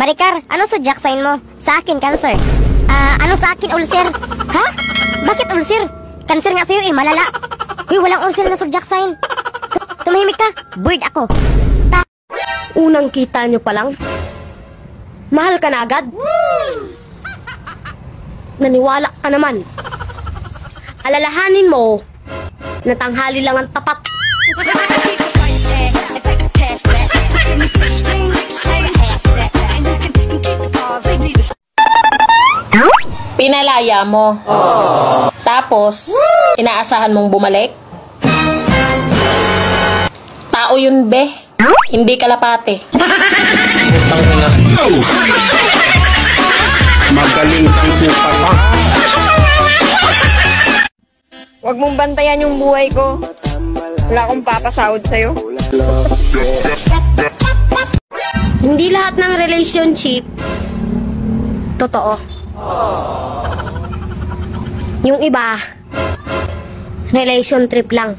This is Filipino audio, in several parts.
Maricar, ano zodiac sign mo? Sa akin, Cancer. Ano sa akin, ulcer? Ha? Bakit ulcer? Cancer nga sa'yo malala. Uy, walang ulcer na zodiac sign. Tumahimik ka, bird ako. Unang kita nyo pa lang? Mahal ka na agad? Naniwala ka naman. Alalahanin mo na tanghali lang ang tapat. Pinalaya mo. Tapos, inaasahan mong bumalik? Tao yun, be. Hindi kalapate. Magaling kang suka pa. Huwag mong bantayan yung buhay ko. Wala akong papasahod sa'yo. Hindi lahat ng relationship totoo. Yung iba, relation trip lang.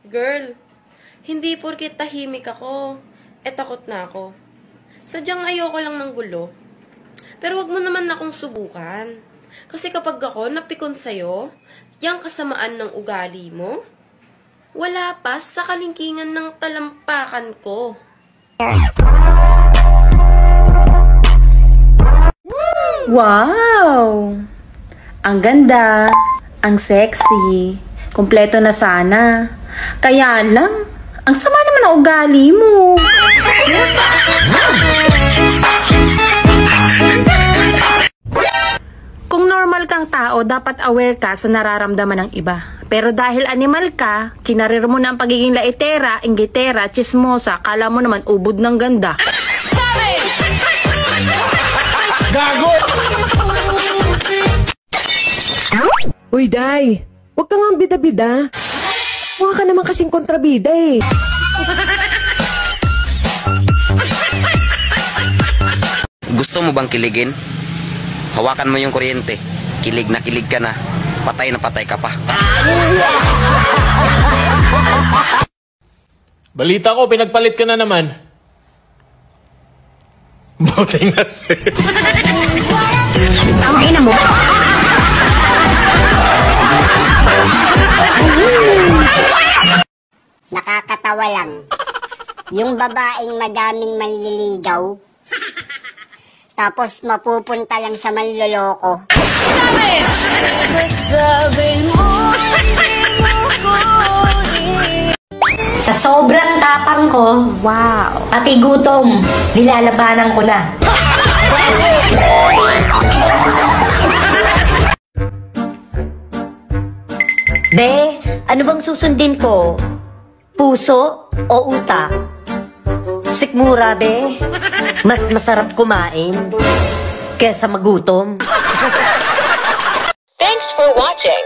Girl, hindi porket tahimik ako, takot na ako. Sadyang ayoko lang ng gulo. Pero wag mo naman akong subukan. Kasi kapag ako napikon sa'yo, yung kasamaan ng ugali mo, wala pa sa kalingkingan ng talampakan ko. Wow! Ang ganda, ang sexy, kumpleto na sana. Kaya lang, ang sama naman ang ugali mo. Kung normal kang tao, dapat aware ka sa nararamdaman ng iba. Pero dahil animal ka, kinarir mo na ang pagiging laitera, inggitera, chismosa, kala mo naman ubod ng ganda. Gago! Uy, Day! Huwag kang ang bida-bida. Mukha ka naman kasing kontrabida eh. Gusto mo bang kiligin? Hawakan mo yung kuryente. Kilig na kilig ka na. Patay na patay ka pa. Balita ko, pinagpalit ka na naman. Buti nga sa'yo. Ang ina mo. Nakakatawa lang. Yung babaeng madaming manliligaw, tapos mapupunta lang sa manloloko. Sa sobrang tapang ko, wow, pati gutom, nilalabanan ko na. Be, ano bang susundin ko? Puso o utak? Sikmura, be. Mas masarap kumain kesa magutom. Thanks for watching.